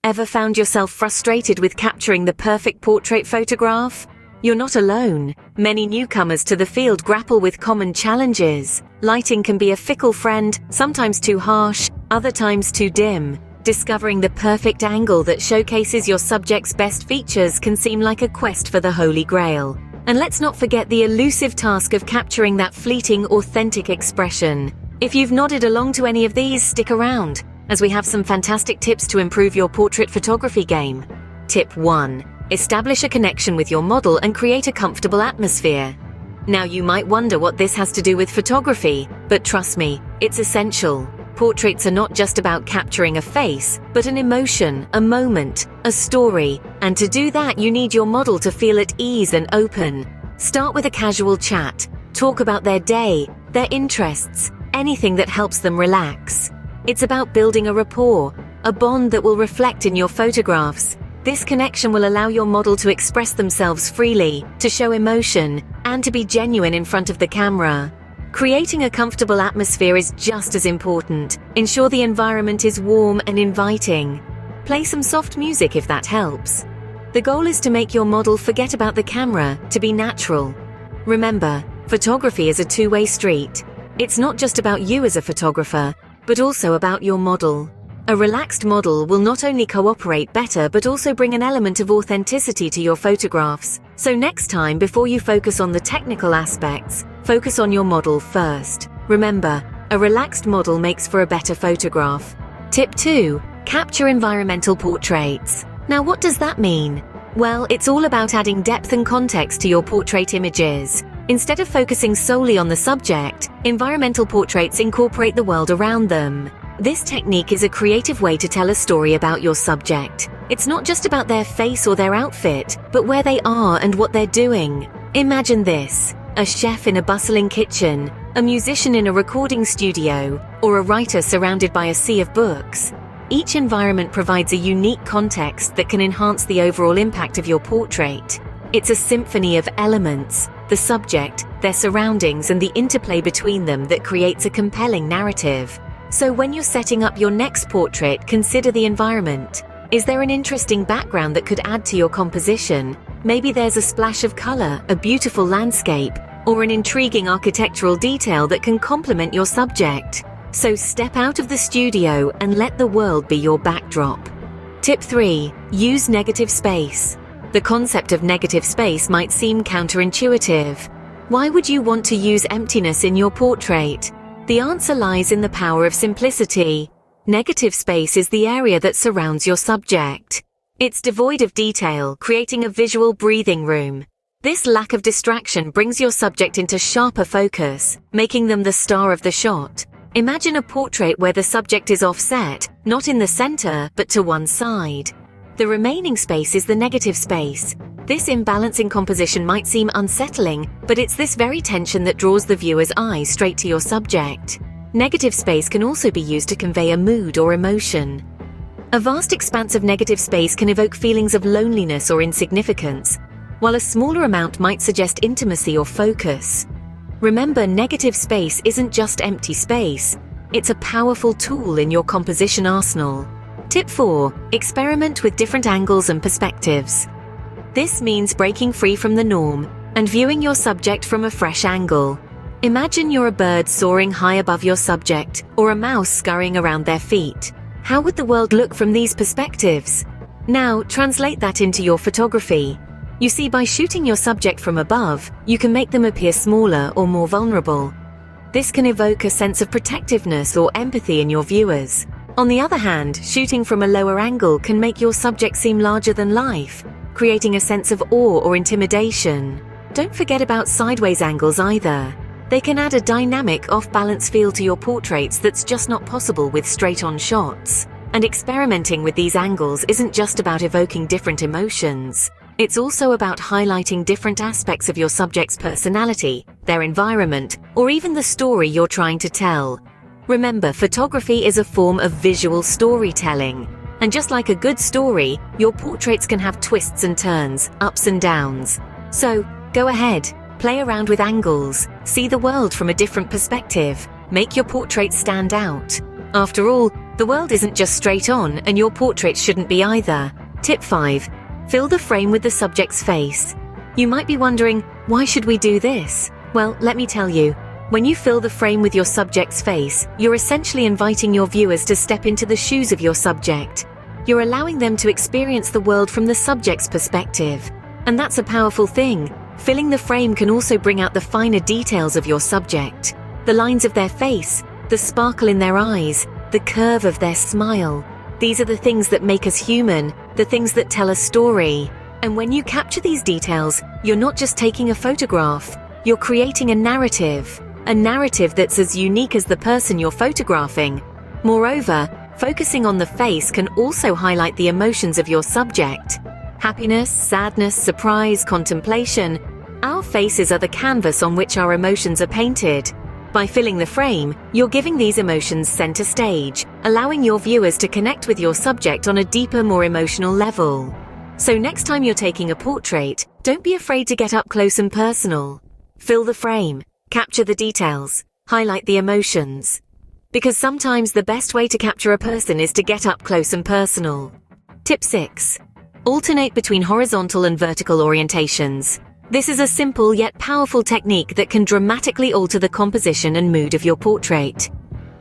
Ever found yourself frustrated with capturing the perfect portrait photograph? You're not alone. Many newcomers to the field grapple with common challenges. Lighting can be a fickle friend, sometimes too harsh, other times too dim. Discovering the perfect angle that showcases your subject's best features can seem like a quest for the Holy Grail. And let's not forget the elusive task of capturing that fleeting, authentic expression. If you've nodded along to any of these, stick around, as we have some fantastic tips to improve your portrait photography game. Tip 1. Establish a connection with your model and create a comfortable atmosphere. Now you might wonder what this has to do with photography, but trust me, it's essential. Portraits are not just about capturing a face, but an emotion, a moment, a story. And to do that, you need your model to feel at ease and open. Start with a casual chat. Talk about their day, their interests, anything that helps them relax. It's about building a rapport, a bond that will reflect in your photographs. This connection will allow your model to express themselves freely, to show emotion, and to be genuine in front of the camera. Creating a comfortable atmosphere is just as important. Ensure the environment is warm and inviting. Play some soft music if that helps. The goal is to make your model forget about the camera, to be natural. Remember, photography is a two-way street. It's not just about you as a photographer, but also about your model. A relaxed model will not only cooperate better but also bring an element of authenticity to your photographs. So next time, before you focus on the technical aspects, focus on your model first. Remember, a relaxed model makes for a better photograph. Tip 2. Capture environmental portraits. Now what does that mean? Well, it's all about adding depth and context to your portrait images. Instead of focusing solely on the subject, environmental portraits incorporate the world around them. This technique is a creative way to tell a story about your subject. It's not just about their face or their outfit, but where they are and what they're doing. Imagine this: a chef in a bustling kitchen, a musician in a recording studio, or a writer surrounded by a sea of books. Each environment provides a unique context that can enhance the overall impact of your portrait. It's a symphony of elements, the subject, their surroundings, and the interplay between them that creates a compelling narrative. So when you're setting up your next portrait, consider the environment. Is there an interesting background that could add to your composition? Maybe there's a splash of color, a beautiful landscape, or an intriguing architectural detail that can complement your subject. So step out of the studio and let the world be your backdrop. Tip 3. Use negative space. The concept of negative space might seem counterintuitive. Why would you want to use emptiness in your portrait? The answer lies in the power of simplicity. Negative space is the area that surrounds your subject. It's devoid of detail, creating a visual breathing room. This lack of distraction brings your subject into sharper focus, making them the star of the shot. Imagine a portrait where the subject is offset, not in the center, but to one side. The remaining space is the negative space. This imbalance in composition might seem unsettling, but it's this very tension that draws the viewer's eye straight to your subject. Negative space can also be used to convey a mood or emotion. A vast expanse of negative space can evoke feelings of loneliness or insignificance, while a smaller amount might suggest intimacy or focus. Remember, negative space isn't just empty space. It's a powerful tool in your composition arsenal. Tip 4. Experiment with different angles and perspectives. This means breaking free from the norm and viewing your subject from a fresh angle. Imagine you're a bird soaring high above your subject, or a mouse scurrying around their feet. How would the world look from these perspectives? Now, translate that into your photography. You see, by shooting your subject from above, you can make them appear smaller or more vulnerable. This can evoke a sense of protectiveness or empathy in your viewers. On the other hand, shooting from a lower angle can make your subject seem larger than life, creating a sense of awe or intimidation. Don't forget about sideways angles either. They can add a dynamic, off-balance feel to your portraits that's just not possible with straight-on shots. And experimenting with these angles isn't just about evoking different emotions. It's also about highlighting different aspects of your subject's personality, their environment, or even the story you're trying to tell. Remember, photography is a form of visual storytelling. And just like a good story, your portraits can have twists and turns, ups and downs. So, go ahead, play around with angles, see the world from a different perspective, make your portrait stand out. After all, The world isn't just straight on, and your portrait shouldn't be either. Tip 5. Fill the frame with the subject's face. You might be wondering, why should we do this? Well, let me tell you. When you fill the frame with your subject's face, you're essentially inviting your viewers to step into the shoes of your subject. You're allowing them to experience the world from the subject's perspective. And that's a powerful thing. Filling the frame can also bring out the finer details of your subject. The lines of their face, the sparkle in their eyes, the curve of their smile. These are the things that make us human, the things that tell a story. And when you capture these details, you're not just taking a photograph, you're creating a narrative that's as unique as the person you're photographing. Moreover, focusing on the face can also highlight the emotions of your subject. Happiness, sadness, surprise, contemplation. Our faces are the canvas on which our emotions are painted. By filling the frame, you're giving these emotions center stage, allowing your viewers to connect with your subject on a deeper, more emotional level. So next time you're taking a portrait, don't be afraid to get up close and personal. Fill the frame, capture the details, highlight the emotions. Because sometimes the best way to capture a person is to get up close and personal. Tip 6. Alternate between horizontal and vertical orientations. This is a simple yet powerful technique that can dramatically alter the composition and mood of your portrait.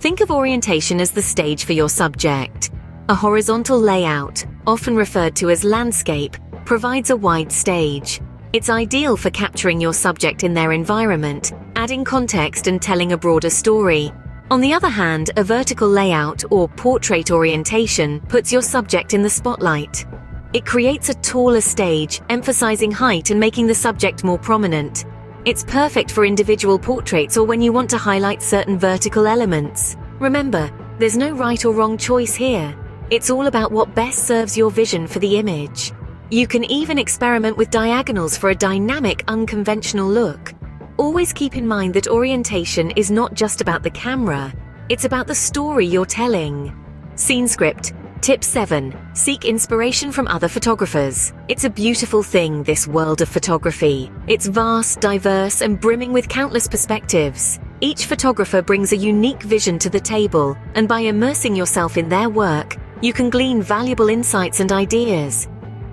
Think of orientation as the stage for your subject. A horizontal layout, often referred to as landscape, provides a wide stage. It's ideal for capturing your subject in their environment, adding context and telling a broader story. On the other hand, a vertical layout or portrait orientation puts your subject in the spotlight. It creates a taller stage, emphasizing height and making the subject more prominent. It's perfect for individual portraits or when you want to highlight certain vertical elements. Remember, there's no right or wrong choice here. It's all about what best serves your vision for the image. You can even experiment with diagonals for a dynamic, unconventional look. Always keep in mind that orientation is not just about the camera, it's about the story you're telling. Scene script. Tip 7. Seek inspiration from other photographers. It's a beautiful thing, this world of photography. It's vast, diverse, and brimming with countless perspectives. Each photographer brings a unique vision to the table, and by immersing yourself in their work, you can glean valuable insights and ideas.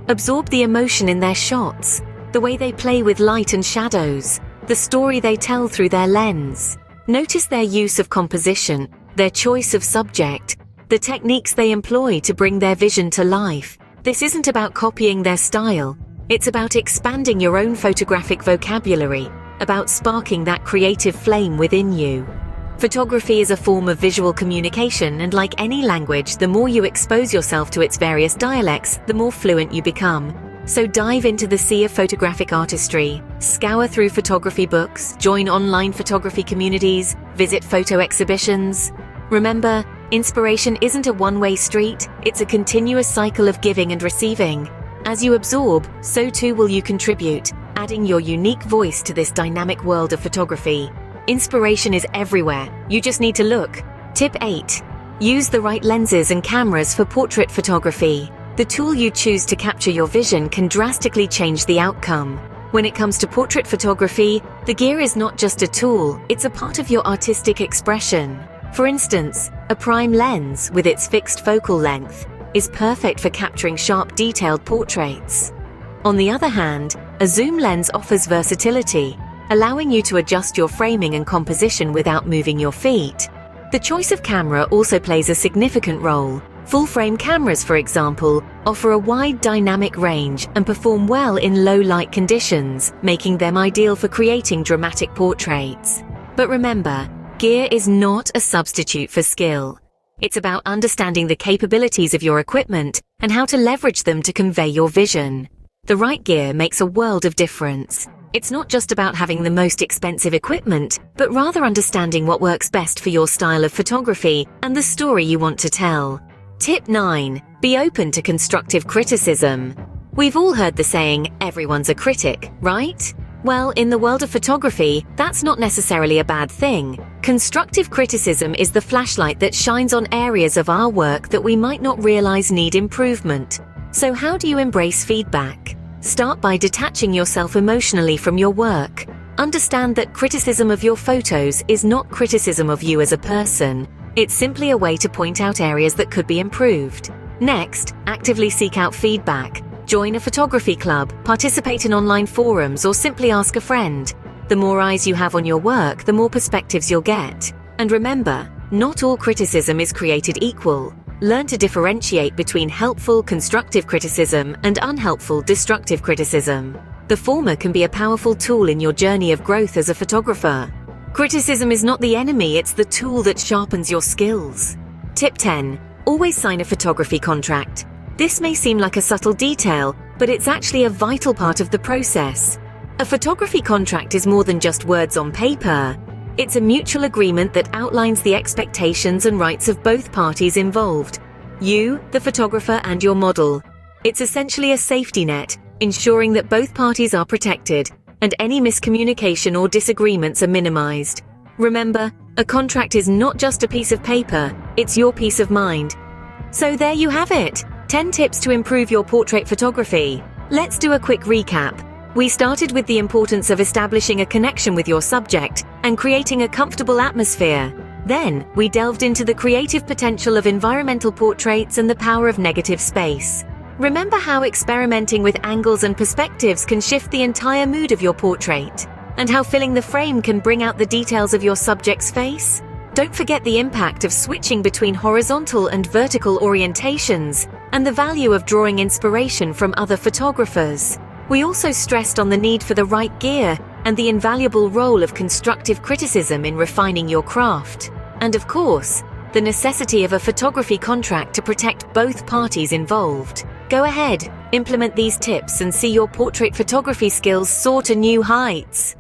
Absorb the emotion in their shots, the way they play with light and shadows, the story they tell through their lens. Notice their use of composition, their choice of subject, the techniques they employ to bring their vision to life. This isn't about copying their style. It's about expanding your own photographic vocabulary, about sparking that creative flame within you. Photography is a form of visual communication, and like any language, the more you expose yourself to its various dialects, the more fluent you become. So dive into the sea of photographic artistry, scour through photography books, join online photography communities, visit photo exhibitions. Remember, inspiration isn't a one-way street, it's a continuous cycle of giving and receiving. As you absorb, so too will you contribute, adding your unique voice to this dynamic world of photography. Inspiration is everywhere, you just need to look. Tip 8. Use the right lenses and cameras for portrait photography. The tool you choose to capture your vision can drastically change the outcome. When it comes to portrait photography, the gear is not just a tool, it's a part of your artistic expression. For instance, a prime lens, with its fixed focal length, is perfect for capturing sharp, detailed portraits. On the other hand, a zoom lens offers versatility, allowing you to adjust your framing and composition without moving your feet. The choice of camera also plays a significant role. Full-frame cameras, for example, offer a wide dynamic range and perform well in low-light conditions, making them ideal for creating dramatic portraits. But remember, gear is not a substitute for skill. It's about understanding the capabilities of your equipment and how to leverage them to convey your vision. The right gear makes a world of difference. It's not just about having the most expensive equipment, but rather understanding what works best for your style of photography and the story you want to tell. Tip 9. Be open to constructive criticism. We've all heard the saying, everyone's a critic, right? Well, in the world of photography, that's not necessarily a bad thing. Constructive criticism is the flashlight that shines on areas of our work that we might not realize need improvement. So how do you embrace feedback? Start by detaching yourself emotionally from your work. Understand that criticism of your photos is not criticism of you as a person. It's simply a way to point out areas that could be improved. Next, actively seek out feedback. Join a photography club, participate in online forums, or simply ask a friend. The more eyes you have on your work, the more perspectives you'll get. And remember, not all criticism is created equal. Learn to differentiate between helpful, constructive criticism and unhelpful, destructive criticism. The former can be a powerful tool in your journey of growth as a photographer. Criticism is not the enemy, it's the tool that sharpens your skills. Tip 10. Always sign a photography contract. This may seem like a subtle detail, but it's actually a vital part of the process. A photography contract is more than just words on paper. It's a mutual agreement that outlines the expectations and rights of both parties involved. You, the photographer, and your model. It's essentially a safety net, ensuring that both parties are protected and any miscommunication or disagreements are minimized. Remember, a contract is not just a piece of paper, it's your peace of mind. So there you have it, 10 tips to improve your portrait photography. Let's do a quick recap. We started with the importance of establishing a connection with your subject and creating a comfortable atmosphere. Then, we delved into the creative potential of environmental portraits and the power of negative space. Remember how experimenting with angles and perspectives can shift the entire mood of your portrait, and how filling the frame can bring out the details of your subject's face? Don't forget the impact of switching between horizontal and vertical orientations, and the value of drawing inspiration from other photographers. We also stressed on the need for the right gear and the invaluable role of constructive criticism in refining your craft. And of course, the necessity of a photography contract to protect both parties involved. Go ahead, implement these tips and see your portrait photography skills soar to new heights.